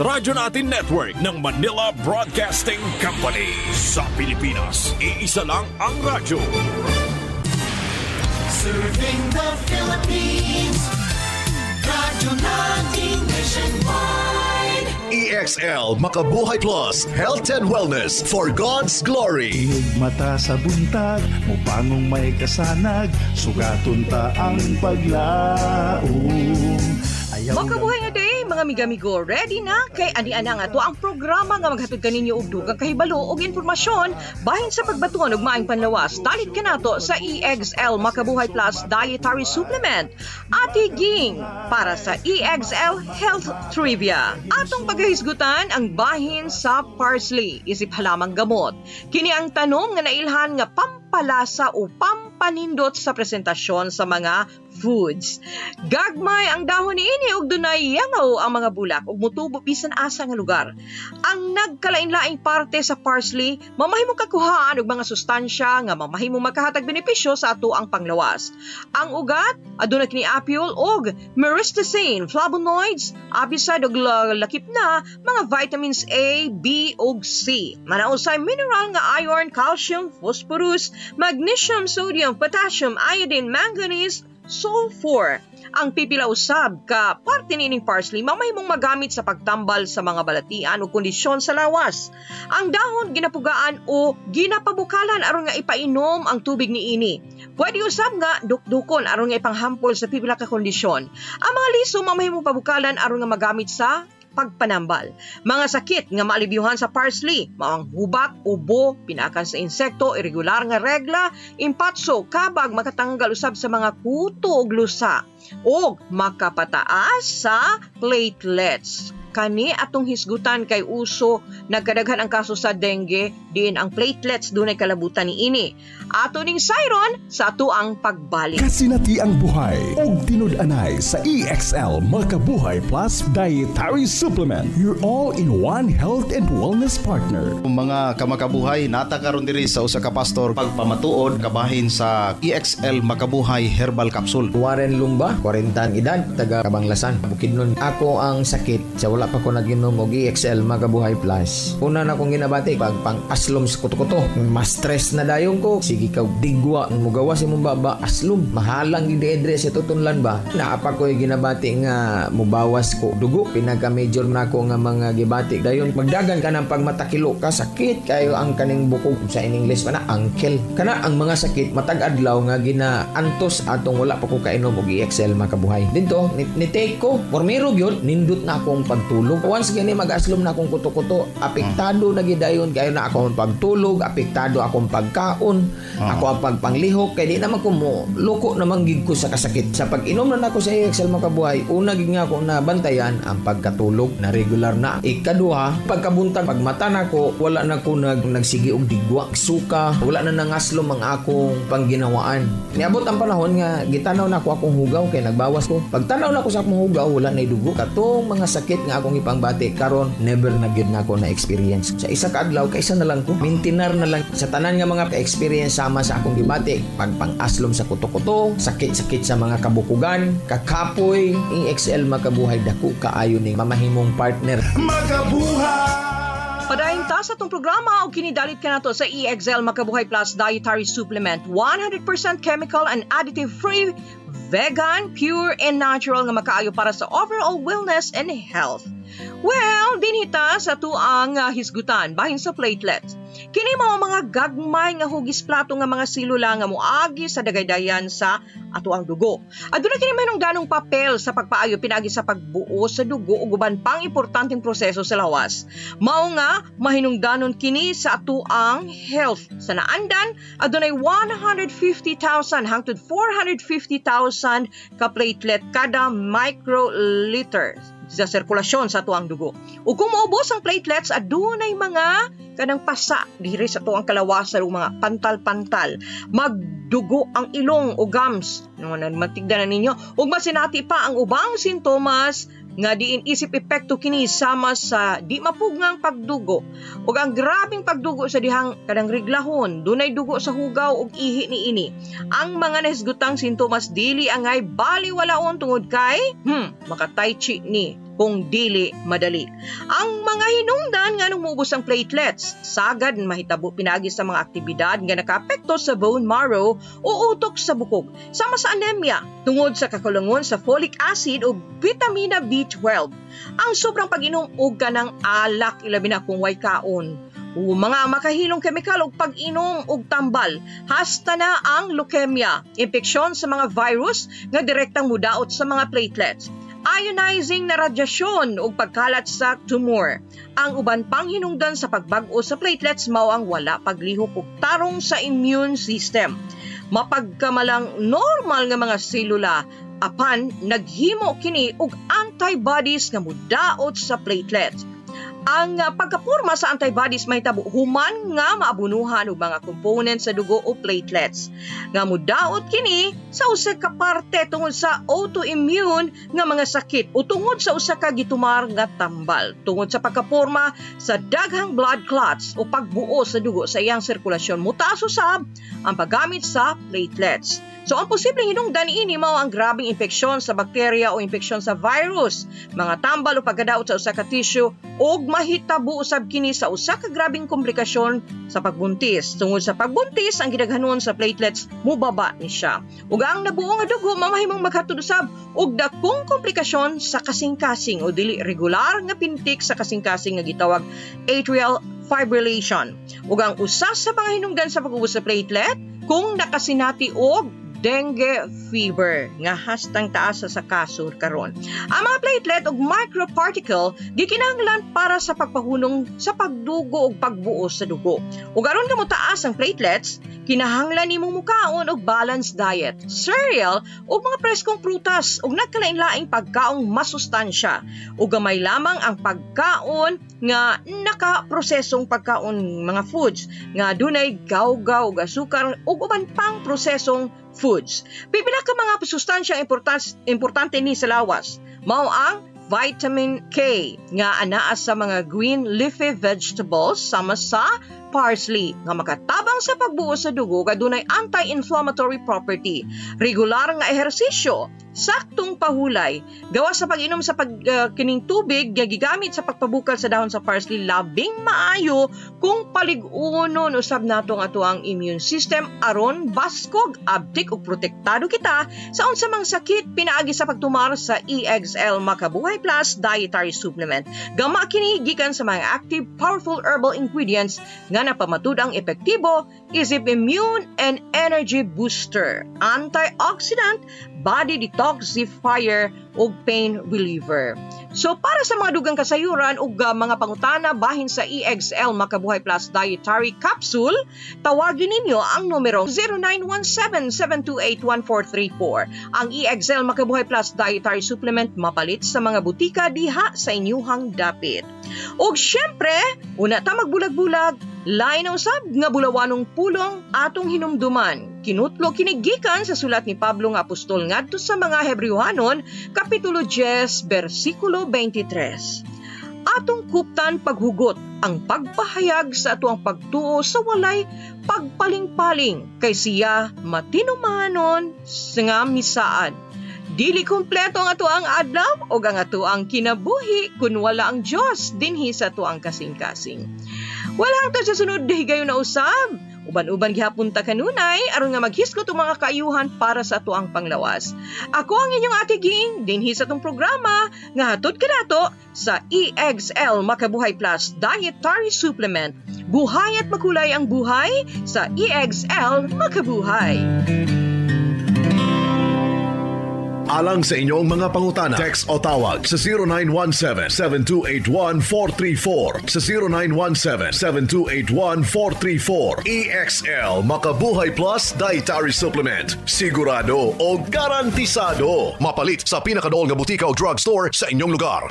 Radyo Natin Network ng Manila Broadcasting Company. Sa Pilipinas, iisa lang ang radyo. Serving the Philippines. Radyo Natin Nationwide. EXL Makabuhay Plus, Health and Wellness for God's Glory. Mata sa buntag, mupangong may kasanag, sugaton ta ang paglaom. Makabuhay nga day, mga amigo, ready na? Kay ani-ana nga to ang programa nga maghatod kaninyo og dugang kahibalo og informasyon bahin sa pagbaton og maayong panlawas. Dalit ka nato sa EXL Makabuhay Plus Dietary Supplement at higing para sa EXL Health Trivia. Atong paghisgutan ang bahin sa parsley, isip halamang gamot. Kini ang tanom nga nailhan nga pampalasa o pampanindot sa presentasyon sa mga foods. Gagmay ang dahon niini og dunay yangaw ang mga bulak ug mutubo bisan asa nga lugar. Ang nagkalain-laing parte sa parsley mamahimong kakuhaan og mga sustansya nga mamahimong makahatag benepisyo sa ato ang panglawas. Ang ugat aduna kini apyol og myristicin, flavonoids, abisad og lakip na mga vitamins A, B ug C. Manausay mineral nga iron, calcium, phosphorus, magnesium, sodium, potassium, iodine, manganese, sulfur. Ang pipila usab ka parte nining parsley mamahimong magamit sa pagtambal sa mga balatian o kondisyon sa lawas. Ang dahon ginapugaan o ginapabukalan aron nga ipainom ang tubig niini. Pwede usab nga dukdukon aron nga ipanghampol sa pipila ka kondisyon. Ang mga liso mamahimong pabukalan aron nga magamit sa pagpanambal. Mga sakit nga maalibyuhan sa parsley, maang hubak, ubo, pinakan sa insekto, irregular nga regla, impatso, kabag, makatanggal usab sa mga kuto ug lusa, o makapataas sa platelets. Kani atong hisgutan kay uso nagkadaghan ang kaso sa dengue, diin ang platelets dunay kalabutan niini. Ato ning sayron sa ato ang pagbalik. Kasinati ang buhay og tinud-anay sa EXL Makabuhay Plus Dietary Supplement. Your all-in-one health and wellness partner. Mga kamakabuhay, nata karon diri sa usa ka pastor pagpamatuod kabahin sa EXL Makabuhay Herbal Capsule. Warren Lumba, 40 ang edad, taga Kabanglasan, Bukidnon. Ako ang sakit sa wala pa ko naginom og EXL Makabuhay Plus. Una na akong ginabati pag pang-aslom sa kuto-kuto. Mas stress na dayon ko. Sige ka digwa ang mugawas imong baba aslom. Mahalang gid address sa tutunlan ba. Naapa ko ginabati nga mubawas ko dugo. Pinaka-major na ko nga mga gibati. Dayon magdagan ka ng pagmatakilo ka sakit kayo ang kaning bukog sa in English pa na ankle. Kana ang mga sakit matag adlaw nga ginaantos atong wala pa ko kainom og EXL Makabuhay. Dito ni take ko pormero gyud nindot na akong pagtulog. Once gani mag-aslom na akong kuto-kuto, apektado na gidayon kayo na akong pagtulog, apektado akong pagkaon, ako ang pagpanglihok kay di naman ko mo loko naman gig ko sa kasakit. Sa pag-inom na nako sa EXL Makabuhay, una gid nga ako na bantayan ang pagkatulog na regular na. Ikaduha, pagkabuntag pagmata nako, wala na ko nagsigi og digwa, suka, wala na nangaslom ang akong pangginawaan. Niabot ang panahon nga gitanaw na ako akong hugaw kay nagbawas ko. Pagtanaw na ko sa akong hugaw, wala na dugo. Katong mga sakit nga akong ipangbati karon never na gyud na ako na experience. Sa isa ka adlaw kaysa na lang ko mintinar na lang sa tanan nga mga experience sama sa akong gibati. Pagpang-aslom sa kuto-kuto, sakit-sakit sa mga kabukugan, kakapoy, EXL Makabuhay dako kaayo ni mamahimong partner. Makabuhay! Padayon ta sa itong programa o kinidalit ka nato sa EXL Makabuhay Plus Dietary Supplement. 100% chemical and additive-free, vegan, pure, and natural nga makaayo para sa overall wellness and health. Well, dinhita sa tuang hisgutan bahin sa platelets. Kini mga gagmay nga hugis plato nga mga silula nga moagi sa dagaydayan sa ato ang dugo. Aduna kini may danong papel sa pagpaayo pinagi sa pagbuo sa dugo ug uban pang importanteng proseso sa lawas. Mao nga mahinungdanon kini sa ato ang health. Sa naandan adunay 150,000 hangtod 450,000 ka platelet kada microliter sa sirkulasyon sa tuang dugo. Ug kung maubos ang platelets, adunay mga kanang pasa diri sa tuang kalawasan ug mga pantal-pantal. Magdugo ang ilong o gums. Matigdan na ninyo. Ug masinati pa ang ubang sintomas nga diin isip epekto kini sama sa di mapugngang pagdugo ug ang grabing pagdugo sa dihang kadang riglahon, dunay dugo sa hugaw ug ihi niini. Ang mga nahisgutang sintomas dili angay baliwalaon tungod kay makataychi ni kung dili madali. Ang mga hinungdan nga nung muubos ang platelets, sagad mahitabo pinagi sa mga aktibidad nga nakaapekto sa bone marrow o utok sa bukog, sama sa anemia, tungod sa kakulangon sa folic acid o vitamina B12. Ang sobrang pag-inom og kanang alak, ilabi na kung way kaon, o mga makahilong kemikal o pag-inom og tambal, hasta na ang leukemia, impeksyon sa mga virus nga direktang mudaot sa mga platelets, ionizing na radyasyon o pagkalat sa tumor. Ang uban pang hinungdan sa pagbag-o sa platelets mao ang wala paglihok og tarong sa immune system. Mapagkamalang normal nga mga selula apan naghimo kini og antibodies nga mudaot sa platelets. Ang pagkaporma sa antibodies mahitabo human nga maabunuhan og mga components sa dugo o platelets nga mudaot kini sa usa ka parte tungod sa autoimmune nga mga sakit o tungod sa usa ka gitumar nga tambal tungod sa pagkaporma sa daghang blood clots o pagbuo sa dugo sa iyang sirkulasyon. Mutaas usab ang paggamit sa platelets. So ang posibleng hinungdan niini mao ang grabeng infeksyon sa bakterya o infeksyon sa virus, mga tambal o pagkadaot sa usa ka tissue ug mahitabo usab kini sa usa ka grabeng komplikasyon sa pagbuntis. Tungod sa pagbuntis, ang gidaghanon sa platelets mubaba ni siya. Ug ang nabuo nga dugo mamahimong maghatod usab og dakong komplikasyon sa kasing-kasing o dili regular nga pintik sa kasing-kasing nga gitawag atrial fibrillation. Ug ang usa sa mga hinungdan sa pag-ubos sa platelet kung nakasinati og dengue fever nga hastang taas sa kaso karon. Ang mga platelet ug microparticle gikinahanglan para sa pagpahunong sa pagdugo ug pagbuo sa dugo. Ug aron kamo taas ang platelets, kinahanglan nimo mukaon og balanced diet, cereal ug mga preskong prutas ug nagkalain-laing pagkaong masustansya. Ug gamay lamang ang pagkaon nga nakaprosesong pagkaon, mga foods nga dunay gawgaw ug asukar ug uban pang prosesong foods. Pipila ka mga sustansyang importante ni sa lawas. Mao ang vitamin K nga anaa sa mga green leafy vegetables sama sa parsley nga makatabang sa pagbuo sa dugo ug adunay anti-inflammatory property. Regular nga ehersisyo, saktong pahulay, gawa sa pag-inom sa kining tubig nga gigamit sa pagpabukal sa dahon sa parsley labing maayo kung palig-unon usab nato ang atuang immune system aron baskog, abtik ug protektado kita sa unsa mang sakit pinaagi sa pagtumar sa EXL Makabuhay Plus dietary supplement. Gama kini gikan sa mga active, powerful herbal ingredients nga napamatud ang epektibo, isip immune and energy booster, antioxidant, body detoxifier ug pain reliever. So para sa mga dugang kasayuran ug mga pangutana bahin sa EXL Makabuhay Plus dietary capsule, tawagin ninyo ang numero 0917-728-1434. Ang EXL Makabuhay Plus dietary supplement mapalit sa mga butika diha sa inyuhang dapit. Ug syempre, una ta magbulag-bulag, lain na usab nga bulawanong pulong atong hinumduman. Kinutlo kinigikan sa sulat ni Pablo nga apostol ngadto sa mga Hebrewhanon, kapitulo 10, bersikulo 23. Atong kuptan paghugot ang pagpahayag sa atuang pagtuo sa walay pagpaling-paling kay siya matinumanon nga misaad. Dili kompleto ang atuang adlaw o ang atuang kinabuhi kun wala ang Diyos dinhi sa atuang kasing-kasing. Wala hangtod sa sunod higayon na usab. Uban-uban gihapon ta kanunay aron nga maghiskot og mga kaayuhan para sa atuang panglawas. Ako ang inyong Ate Ging dinhi sa atong programa nga hatod kanato sa EXL Makabuhay Plus dietary supplement. Buhay at makulay ang buhay sa EXL Makabuhay. Alang sa inyong mga pangutana, text o tawag sa 0917-7281-434, sa 0917-7281-434. EXL Makabuhay Plus Dietary Supplement. Sigurado o garantisado. Mapalit sa pinakadool nga butika o drugstore sa inyong lugar.